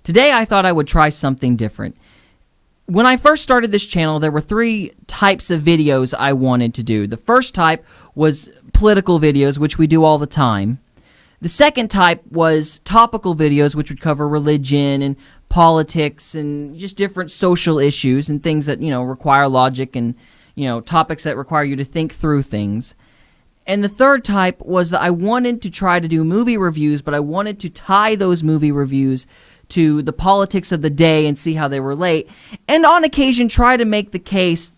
Today I thought I would try something different. When I first started this channel, there were 3 types of videos I wanted to do. The first type was political videos, which we do all the time. The second type was topical videos, which would cover religion and politics and just different social issues and things that, require logic and, topics that require you to think through things. And the third type was that I wanted to try to do movie reviews, but I wanted to tie those movie reviews to the politics of the day and see how they relate, and on occasion try to make the case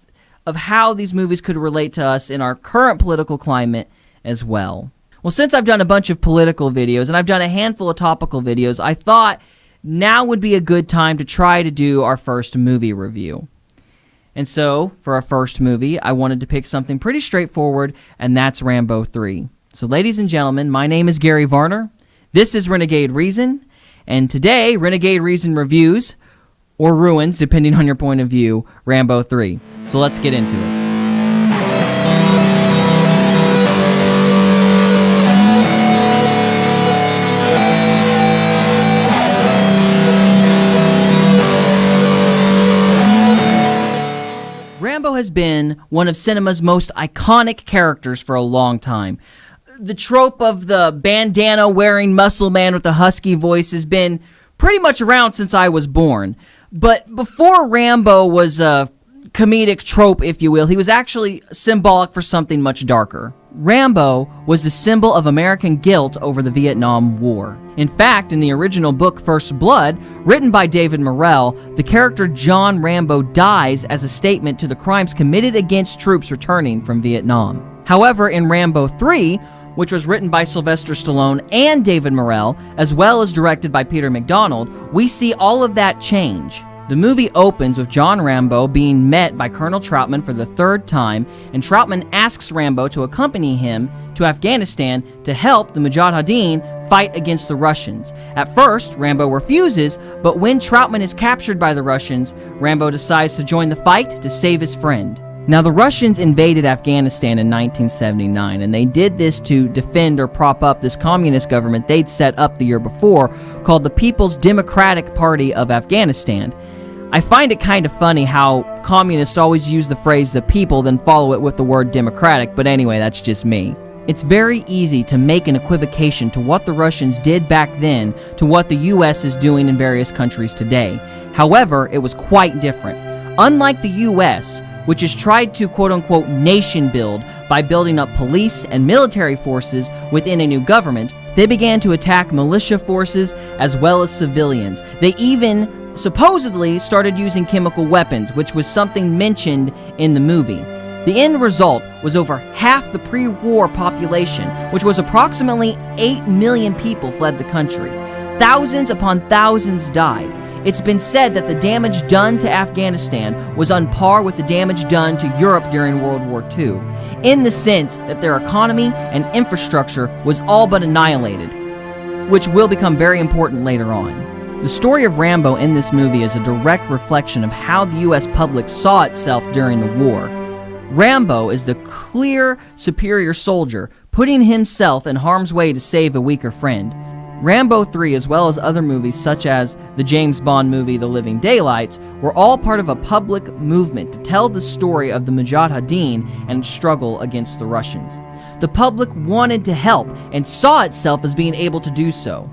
of how these movies could relate to us in our current political climate as well. Well, since I've done a bunch of political videos and I've done a handful of topical videos, I thought now would be a good time to try to do our first movie review. And so, for our first movie, I wanted to pick something pretty straightforward, and that's Rambo 3. So, ladies and gentlemen, my name is Gary Varner. This is Renegade Reason. And today, Renegade Reason reviews, or ruins, depending on your point of view, Rambo 3. So let's get into it. Rambo has been one of cinema's most iconic characters for a long time. The trope of the bandana-wearing muscle man with a husky voice has been pretty much around since I was born. But before Rambo was a comedic trope, if you will, he was actually symbolic for something much darker. Rambo was the symbol of American guilt over the Vietnam War. In fact, in the original book First Blood, written by David Morrell, the character John Rambo dies as a statement to the crimes committed against troops returning from Vietnam. However, in Rambo 3, which was written by Sylvester Stallone and David Morrell, as well as directed by Peter MacDonald, we see all of that change. The movie opens with John Rambo being met by Colonel Troutman for the 3rd time, and Troutman asks Rambo to accompany him to Afghanistan to help the Mujahideen fight against the Russians. At first, Rambo refuses, but when Troutman is captured by the Russians, Rambo decides to join the fight to save his friend. Now, the Russians invaded Afghanistan in 1979, and they did this to defend or prop up this communist government they'd set up the year before, called the People's Democratic Party of Afghanistan. I find it kind of funny how communists always use the phrase the people, then follow it with the word democratic, but anyway, that's just me. It's very easy to make an equivocation to what the Russians did back then to what the US is doing in various countries today. However, it was quite different. Unlike the US, which has tried to quote-unquote nation build by building up police and military forces within a new government, they began to attack militia forces as well as civilians. They even supposedly started using chemical weapons, which was something mentioned in the movie. The end result was over half the pre-war population, which was approximately 8 million people, fled the country. Thousands upon thousands died. It's been said that the damage done to Afghanistan was on par with the damage done to Europe during World War II, in the sense that their economy and infrastructure was all but annihilated, which will become very important later on. The story of Rambo in this movie is a direct reflection of how the US public saw itself during the war. Rambo is the clear, superior soldier, putting himself in harm's way to save a weaker friend. Rambo 3, as well as other movies such as the James Bond movie The Living Daylights, were all part of a public movement to tell the story of the Mujahideen and struggle against the Russians. The public wanted to help and saw itself as being able to do so.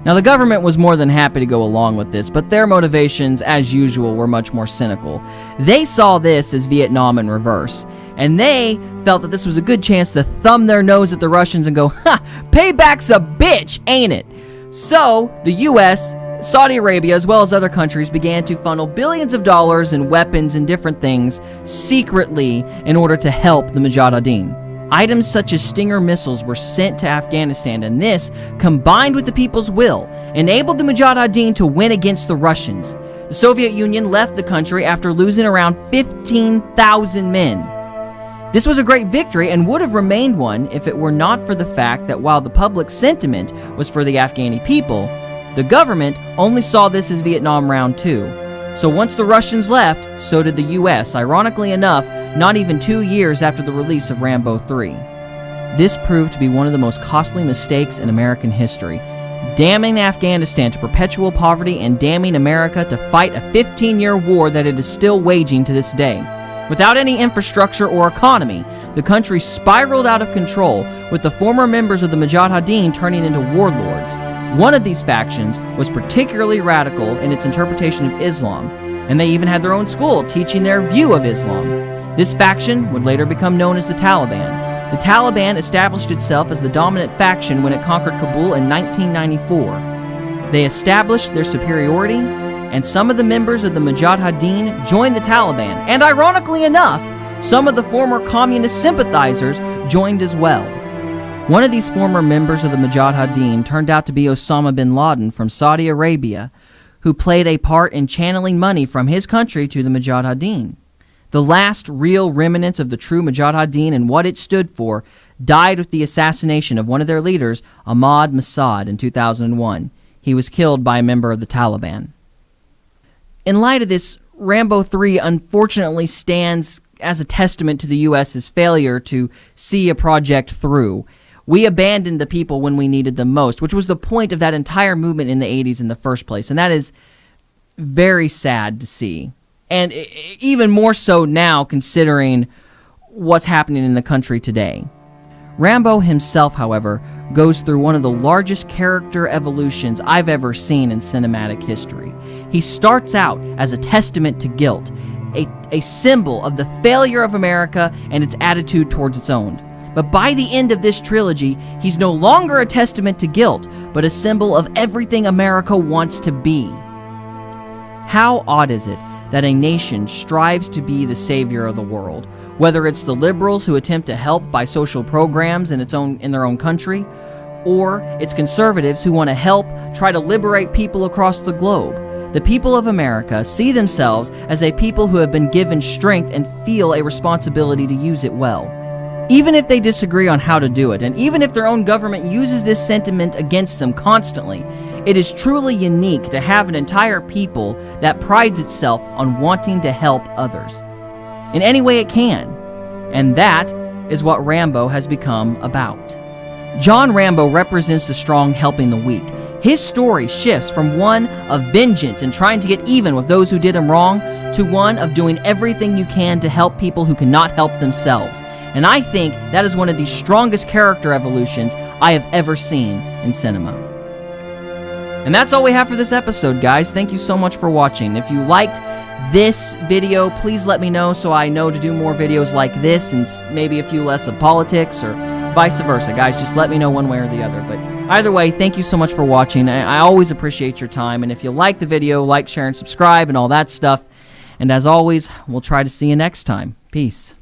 Now, the government was more than happy to go along with this, but their motivations, as usual, were much more cynical. They saw this as Vietnam in reverse, and they felt that this was a good chance to thumb their nose at the Russians and go, "Ha! Payback's a bitch, ain't it?" So, the US, Saudi Arabia, as well as other countries, began to funnel billions of dollars in weapons and different things secretly in order to help the Mujahideen. Items such as Stinger missiles were sent to Afghanistan, and this, combined with the people's will, enabled the Mujahideen to win against the Russians. The Soviet Union left the country after losing around 15,000 men. This was a great victory and would have remained one if it were not for the fact that while the public sentiment was for the Afghani people, the government only saw this as Vietnam Round 2. So once the Russians left, so did the US, ironically enough, not even 2 years after the release of Rambo 3. This proved to be one of the most costly mistakes in American history. damning Afghanistan to perpetual poverty and damning America to fight a 15-year war that it is still waging to this day. Without any infrastructure or economy, the country spiraled out of control, with the former members of the Mujahideen turning into warlords. One of these factions was particularly radical in its interpretation of Islam, and they even had their own school teaching their view of Islam. This faction would later become known as the Taliban. The Taliban established itself as the dominant faction when it conquered Kabul in 1994. They established their superiority, and some of the members of the Mujahideen joined the Taliban, and ironically enough, some of the former communist sympathizers joined as well. One of these former members of the Mujahideen turned out to be Osama bin Laden from Saudi Arabia, who played a part in channeling money from his country to the Mujahideen. The last real remnants of the true Mujahideen and what it stood for died with the assassination of one of their leaders, Ahmad Massoud, in 2001. He was killed by a member of the Taliban. In light of this, Rambo 3 unfortunately stands as a testament to the U.S.'s failure to see a project through. We abandoned the people when we needed them most, which was the point of that entire movement in the 80s in the first place, and that is very sad to see. And even more so now, considering what's happening in the country today. Rambo himself, however, goes through one of the largest character evolutions I've ever seen in cinematic history. He starts out as a testament to guilt, a symbol of the failure of America and its attitude towards its own. But by the end of this trilogy, he's no longer a testament to guilt, but a symbol of everything America wants to be. How odd is it that a nation strives to be the savior of the world, whether it's the liberals who attempt to help by social programs in their own country, or it's conservatives who want to help try to liberate people across the globe. The people of America see themselves as a people who have been given strength and feel a responsibility to use it well. Even if they disagree on how to do it, and even if their own government uses this sentiment against them constantly, it is truly unique to have an entire people that prides itself on wanting to help others in any way it can. And that is what Rambo has become about. John Rambo represents the strong helping the weak. His story shifts from one of vengeance and trying to get even with those who did him wrong to one of doing everything you can to help people who cannot help themselves. And I think that is one of the strongest character evolutions I have ever seen in cinema. And that's all we have for this episode, guys. Thank you so much for watching. If you liked this video, please let me know so I know to do more videos like this and maybe a few less of politics or vice versa. Guys, just let me know one way or the other. But either way, thank you so much for watching. I always appreciate your time. And if you like the video, like, share, and subscribe and all that stuff. And as always, we'll try to see you next time. Peace.